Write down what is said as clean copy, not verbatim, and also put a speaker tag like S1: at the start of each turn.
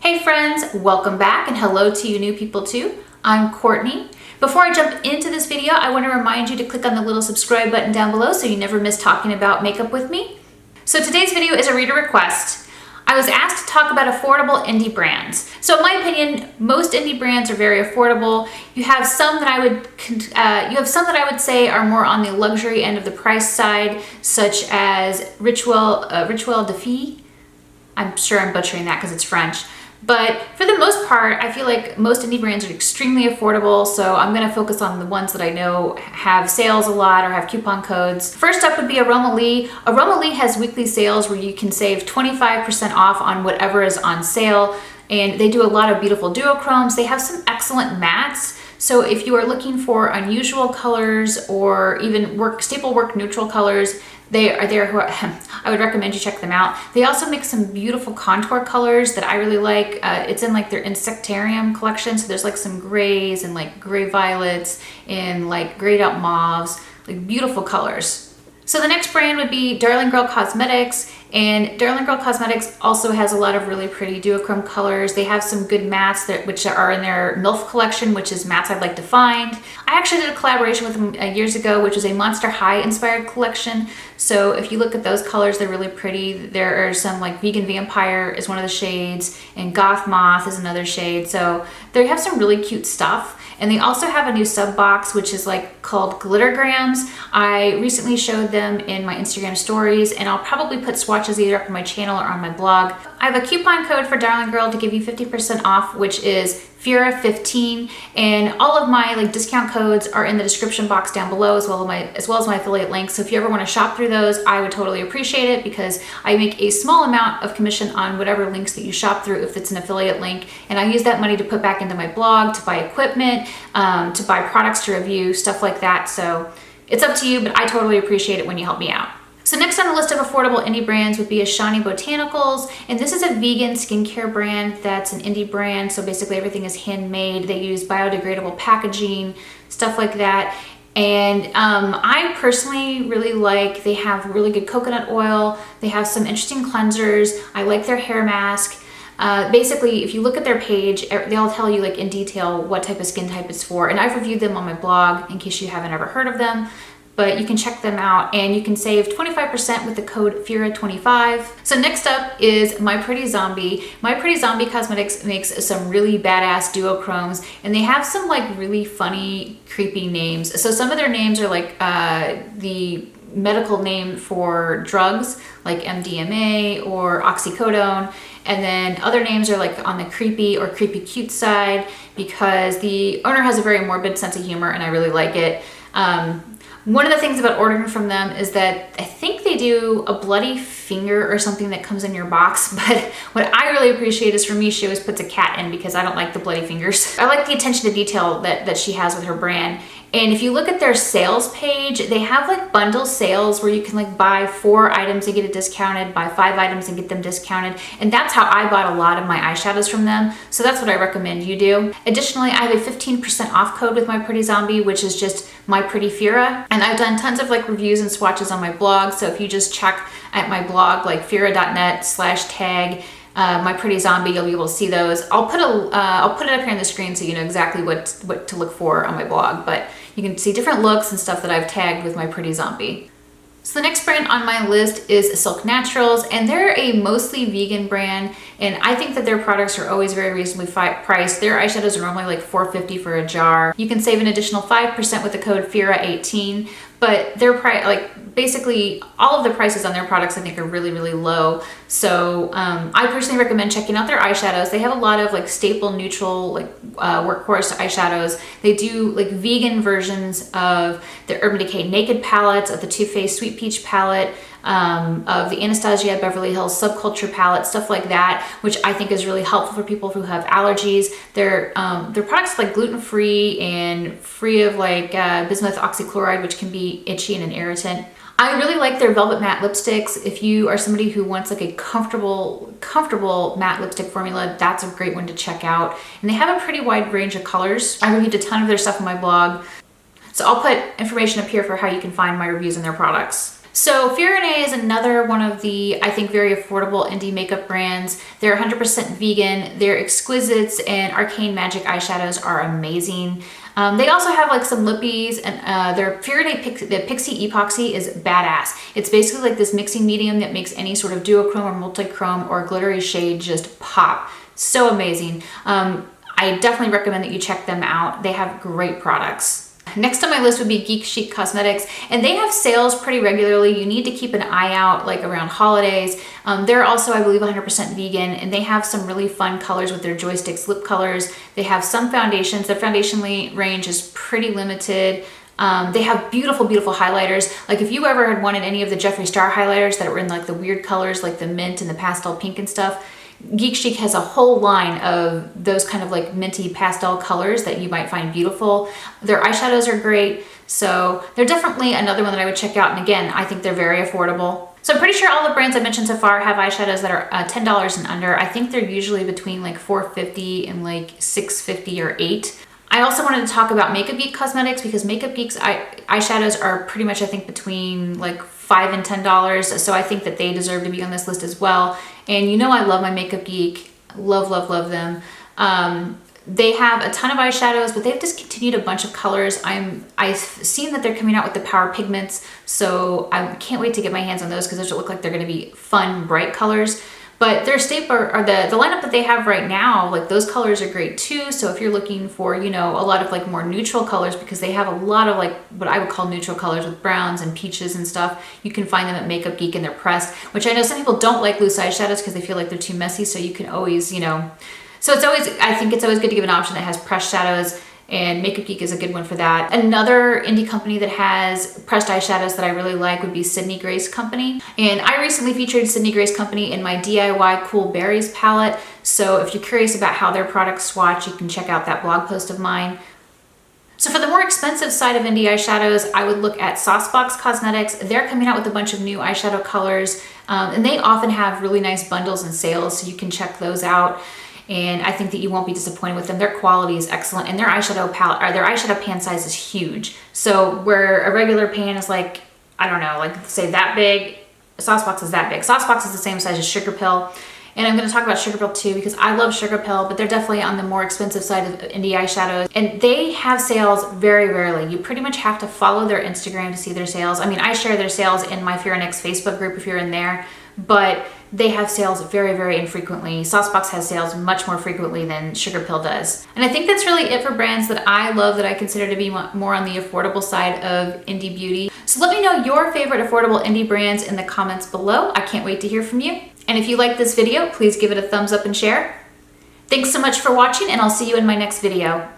S1: Hey friends, welcome back and hello to you new people too. I'm Courtney. Before I jump into this video, I want to remind you to click on the little subscribe button down below so you never miss talking about makeup with me. So today's video is a reader request. I was asked to talk about affordable indie brands. So in my opinion, most indie brands are very affordable. You have some that I would say are more on the luxury end of the price side, such as Rituel de Fille. I'm sure I'm butchering that because it's French. But for the most part, I feel like most indie brands are extremely affordable, so I'm going to focus on the ones that I know have sales a lot or have coupon codes. First up would be Aromaleigh. Aromaleigh has weekly sales where you can save 25% off on whatever is on sale, and they do a lot of beautiful duochromes. They have some excellent mattes. So if you are looking for unusual colors or even staple work neutral colors, they are there. I would recommend you check them out. They also make some beautiful contour colors that I really like. It's in like their Insectarium collection. So there's like some grays and like gray violets and like grayed out mauves, like beautiful colors. So the next brand would be Darling Girl Cosmetics, and Darling Girl Cosmetics also has a lot of really pretty duochrome colors. They have some good mattes which are in their MILF collection, which is mattes I'd like to find. I actually did a collaboration with them years ago, which was a Monster High inspired collection. So if you look at those colors, they're really pretty. There are some like Vegan Vampire is one of the shades, and Goth Moth is another shade. So they have some really cute stuff. And they also have a new sub box, which is like called Glittergrams. I recently showed them in my Instagram stories, and I'll probably put swatches either up on my channel or on my blog. I have a coupon code for Darling Girl to give you 50% off, which is Phyrra 15, and all of my like discount codes are in the description box down below, as well as my affiliate links. So if you ever want to shop through those, I would totally appreciate it, because I make a small amount of commission on whatever links that you shop through if it's an affiliate link, and I use that money to put back into my blog, to buy equipment, to buy products to review, stuff like that. So it's up to you, but I totally appreciate it when you help me out. So next on the list of affordable indie brands would be Ishani Botanicals, and this is a vegan skincare brand that's an indie brand. So basically everything is handmade. They use biodegradable packaging, stuff like that. And I personally really like, they have really good coconut oil. They have some interesting cleansers. I like their hair mask. Basically, if you look at their page, they'll tell you like in detail what type of skin type it's for. And I've reviewed them on my blog in case you haven't ever heard of them. But you can check them out, and you can save 25% with the code Phyrra25. So next up is My Pretty Zombie. My Pretty Zombie Cosmetics makes some really badass duochromes, and they have some like really funny, creepy names. So some of their names are like the medical name for drugs, like MDMA or oxycodone. And then other names are like on the creepy or creepy cute side, because the owner has a very morbid sense of humor, and I really like it. One of the things about ordering from them is that I think they do a bloody finger or something that comes in your box, but what I really appreciate is, for me, she always puts a cat in, because I don't like the bloody fingers. I like the attention to detail that she has with her brand. And if you look at their sales page, they have like bundle sales where you can like buy 4 items and get it discounted, buy 5 items and get them discounted. And that's how I bought a lot of my eyeshadows from them. So that's what I recommend you do. Additionally, I have a 15% off code with My Pretty Zombie, which is just myprettyphyrra. And I've done tons of like reviews and swatches on my blog. So if you just check at my blog, like phyrra.net/tag My Pretty Zombie, you'll be able to see those. I'll put it up here on the screen so you know exactly what to look for on my blog, but you can see different looks and stuff that I've tagged with My Pretty Zombie. So the next brand on my list is Silk Naturals, and they're a mostly vegan brand, and I think that their products are always very reasonably priced. Their eyeshadows are normally like $4.50 for a jar. You can save an additional 5% with the code Phyrra18, but their price, like basically all of the prices on their products, I think are really, really low. So I personally recommend checking out their eyeshadows. They have a lot of like staple neutral, like workhorse eyeshadows. They do like vegan versions of the Urban Decay Naked palettes, of the Too Faced Sweet Peach palette, of the Anastasia Beverly Hills Subculture palette, stuff like that, which I think is really helpful for people who have allergies. Their products are like gluten-free and free of like bismuth oxychloride, which can be itchy and an irritant. I really like their Velvet Matte lipsticks. If you are somebody who wants like a comfortable matte lipstick formula, that's a great one to check out. And they have a pretty wide range of colors. I reviewed a ton of their stuff on my blog. So I'll put information up here for how you can find my reviews on their products. So Fyrinnae is another one of the, I think, very affordable indie makeup brands. They're 100% vegan. Their Exquisites and Arcane Magic eyeshadows are amazing. They also have like some lippies, and their Fyrinnae the Pixie Epoxy is badass. It's basically like this mixing medium that makes any sort of duochrome or multichrome or glittery shade just pop. So amazing. I definitely recommend that you check them out. They have great products. Next on my list would be Geek Chic Cosmetics, and they have sales pretty regularly. You need to keep an eye out like around holidays. They're also, I believe, 100% vegan, and they have some really fun colors with their Joysticks lip colors. They have some foundations. Their foundation range is pretty limited. They have beautiful, beautiful highlighters. Like if you ever had wanted any of the Jeffree Star highlighters that were in like the weird colors, like the mint and the pastel pink and stuff, Geek Chic has a whole line of those kind of like minty pastel colors that you might find beautiful. Their eyeshadows are great. So they're definitely another one that I would check out. And again, I think they're very affordable. So I'm pretty sure all the brands I mentioned so far have eyeshadows that are $10 and under. I think they're usually between like $4.50 and like $6.50 or $8. I also wanted to talk about Makeup Geek Cosmetics because Makeup Geek's eyeshadows are pretty much, I think, between like $5 and $10. So I think that they deserve to be on this list as well. And you know I love my Makeup Geek. Love, love, love them. They have a ton of eyeshadows, but they've discontinued a bunch of colors. I've seen that they're coming out with the Power Pigments, so I can't wait to get my hands on those because those look like they're going to be fun, bright colors. But their staple, or the lineup that they have right now, like those colors are great too. So if you're looking for, you know, a lot of like more neutral colors, because they have a lot of like what I would call neutral colors with browns and peaches and stuff, you can find them at Makeup Geek and they're pressed, which I know some people don't like loose eyeshadows because they feel like they're too messy. So you can always, you know, so it's always, I think it's always good to give an option that has pressed shadows, and Makeup Geek is a good one for that. Another indie company that has pressed eyeshadows that I really like would be Sydney Grace Company. And I recently featured Sydney Grace Company in my DIY Cool Berries palette. So if you're curious about how their products swatch, you can check out that blog post of mine. So for the more expensive side of indie eyeshadows, I would look at Saucebox Cosmetics. They're coming out with a bunch of new eyeshadow colors, and they often have really nice bundles and sales, so you can check those out. And I think that you won't be disappointed with them. Their quality is excellent, and their eyeshadow palette, or their eyeshadow pan size is huge. So where a regular pan is like, I don't know, like say that big, Saucebox is that big. Saucebox is the same size as Sugarpill. And I'm gonna talk about Sugarpill too because I love Sugarpill, but they're definitely on the more expensive side of indie eyeshadows. And they have sales very rarely. You pretty much have to follow their Instagram to see their sales. I mean, I share their sales in my Fyrinnae Facebook group if you're in there, but they have sales very, very infrequently. Saucebox has sales much more frequently than Sugarpill does. And I think that's really it for brands that I love that I consider to be more on the affordable side of indie beauty. So let me know your favorite affordable indie brands in the comments below. I can't wait to hear from you. And if you like this video, please give it a thumbs up and share. Thanks so much for watching, and I'll see you in my next video.